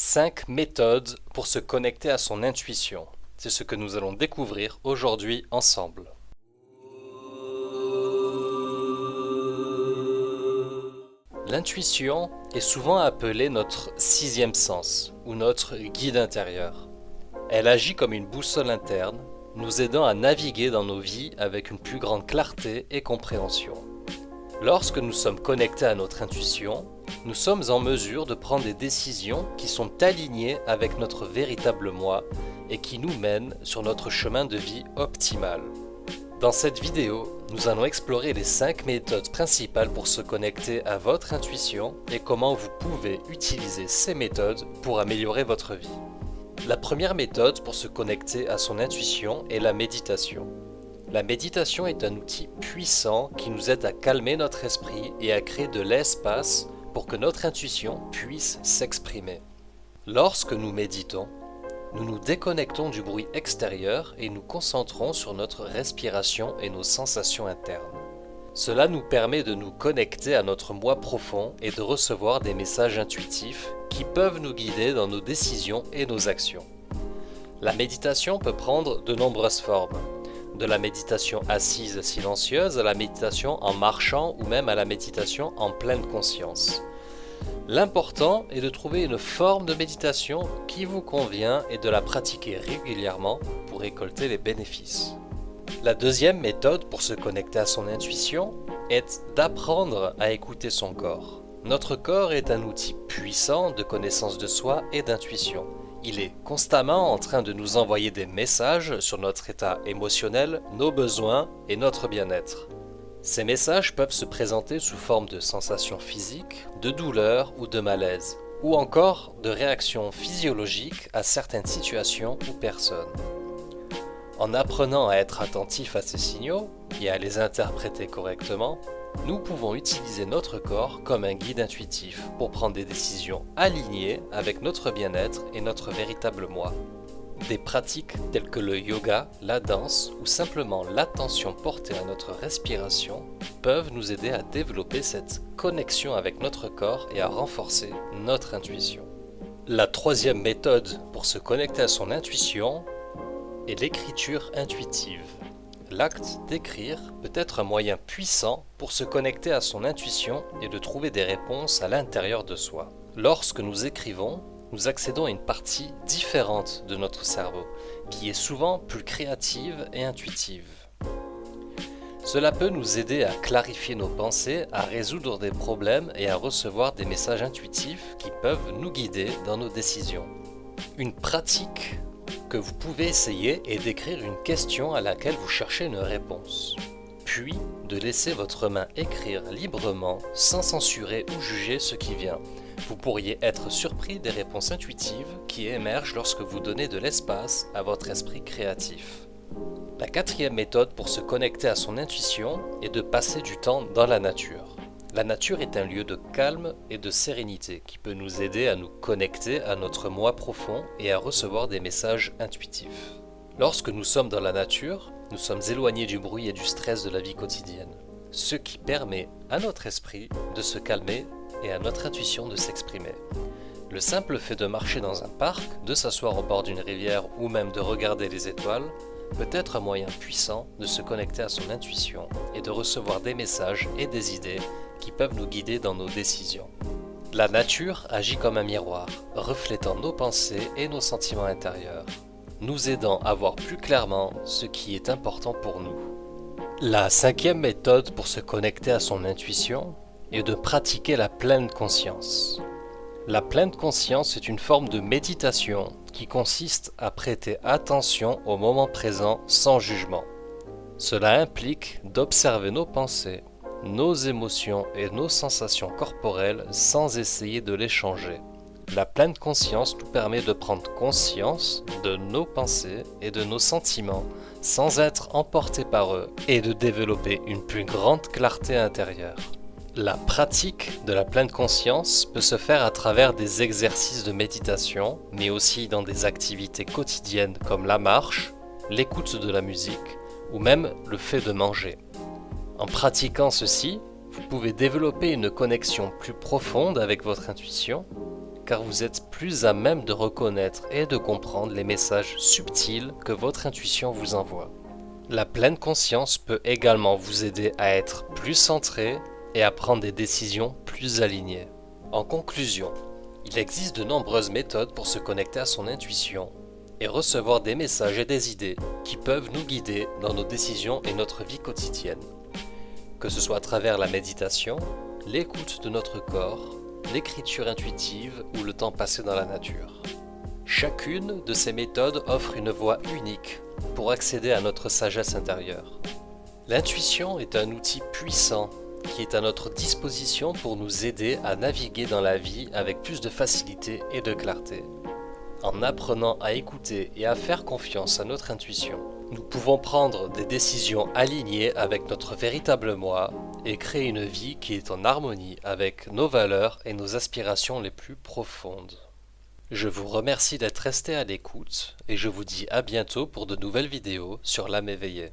5 méthodes pour se connecter à son intuition. C'est ce que nous allons découvrir aujourd'hui ensemble. L'intuition est souvent appelée notre sixième sens ou notre guide intérieur. Elle agit comme une boussole interne, nous aidant à naviguer dans nos vies avec une plus grande clarté et compréhension. Lorsque nous sommes connectés à notre intuition, nous sommes en mesure de prendre des décisions qui sont alignées avec notre véritable moi et qui nous mènent sur notre chemin de vie optimal. Dans cette vidéo, nous allons explorer les 5 méthodes principales pour se connecter à votre intuition et comment vous pouvez utiliser ces méthodes pour améliorer votre vie. La première méthode pour se connecter à son intuition est la méditation. La méditation est un outil puissant qui nous aide à calmer notre esprit et à créer de l'espace pour que notre intuition puisse s'exprimer. Lorsque nous méditons, nous nous déconnectons du bruit extérieur et nous concentrons sur notre respiration et nos sensations internes. Cela nous permet de nous connecter à notre moi profond et de recevoir des messages intuitifs qui peuvent nous guider dans nos décisions et nos actions. La méditation peut prendre de nombreuses formes, de la méditation assise silencieuse à la méditation en marchant ou même à la méditation en pleine conscience. L'important est de trouver une forme de méditation qui vous convient et de la pratiquer régulièrement pour récolter les bénéfices. La deuxième méthode pour se connecter à son intuition est d'apprendre à écouter son corps. Notre corps est un outil puissant de connaissance de soi et d'intuition. Il est constamment en train de nous envoyer des messages sur notre état émotionnel, nos besoins et notre bien-être. Ces messages peuvent se présenter sous forme de sensations physiques, de douleur ou de malaise, ou encore de réactions physiologiques à certaines situations ou personnes. En apprenant à être attentif à ces signaux et à les interpréter correctement, nous pouvons utiliser notre corps comme un guide intuitif pour prendre des décisions alignées avec notre bien-être et notre véritable moi. Des pratiques telles que le yoga, la danse ou simplement l'attention portée à notre respiration peuvent nous aider à développer cette connexion avec notre corps et à renforcer notre intuition. La troisième méthode pour se connecter à son intuition est l'écriture intuitive. L'acte d'écrire peut être un moyen puissant pour se connecter à son intuition et de trouver des réponses à l'intérieur de soi. Lorsque nous écrivons, nous accédons à une partie différente de notre cerveau, qui est souvent plus créative et intuitive. Cela peut nous aider à clarifier nos pensées, à résoudre des problèmes et à recevoir des messages intuitifs qui peuvent nous guider dans nos décisions. Une pratique que vous pouvez essayer est d'écrire une question à laquelle vous cherchez une réponse, puis de laisser votre main écrire librement sans censurer ou juger ce qui vient. Vous pourriez être surpris des réponses intuitives qui émergent lorsque vous donnez de l'espace à votre esprit créatif. La quatrième méthode pour se connecter à son intuition est de passer du temps dans la nature. La nature est un lieu de calme et de sérénité qui peut nous aider à nous connecter à notre moi profond et à recevoir des messages intuitifs. Lorsque nous sommes dans la nature, nous sommes éloignés du bruit et du stress de la vie quotidienne, ce qui permet à notre esprit de se calmer et à notre intuition de s'exprimer. Le simple fait de marcher dans un parc, de s'asseoir au bord d'une rivière ou même de regarder les étoiles peut être un moyen puissant de se connecter à son intuition et de recevoir des messages et des idées qui peuvent nous guider dans nos décisions. La nature agit comme un miroir, reflétant nos pensées et nos sentiments intérieurs, nous aidant à voir plus clairement ce qui est important pour nous. La cinquième méthode pour se connecter à son intuition est de pratiquer la pleine conscience. La pleine conscience est une forme de méditation qui consiste à prêter attention au moment présent sans jugement. Cela implique d'observer nos pensées, nos émotions et nos sensations corporelles sans essayer de les changer. La pleine conscience nous permet de prendre conscience de nos pensées et de nos sentiments sans être emportés par eux et de développer une plus grande clarté intérieure. La pratique de la pleine conscience peut se faire à travers des exercices de méditation, mais aussi dans des activités quotidiennes comme la marche, l'écoute de la musique ou même le fait de manger. En pratiquant ceci, vous pouvez développer une connexion plus profonde avec votre intuition, car vous êtes plus à même de reconnaître et de comprendre les messages subtils que votre intuition vous envoie. La pleine conscience peut également vous aider à être plus centré et à prendre des décisions plus alignées. En conclusion, il existe de nombreuses méthodes pour se connecter à son intuition et recevoir des messages et des idées qui peuvent nous guider dans nos décisions et notre vie quotidienne. Que ce soit à travers la méditation, l'écoute de notre corps, l'écriture intuitive ou le temps passé dans la nature. Chacune de ces méthodes offre une voie unique pour accéder à notre sagesse intérieure. L'intuition est un outil puissant qui est à notre disposition pour nous aider à naviguer dans la vie avec plus de facilité et de clarté. En apprenant à écouter et à faire confiance à notre intuition, nous pouvons prendre des décisions alignées avec notre véritable moi et créer une vie qui est en harmonie avec nos valeurs et nos aspirations les plus profondes. Je vous remercie d'être resté à l'écoute et je vous dis à bientôt pour de nouvelles vidéos sur l'âme éveillée.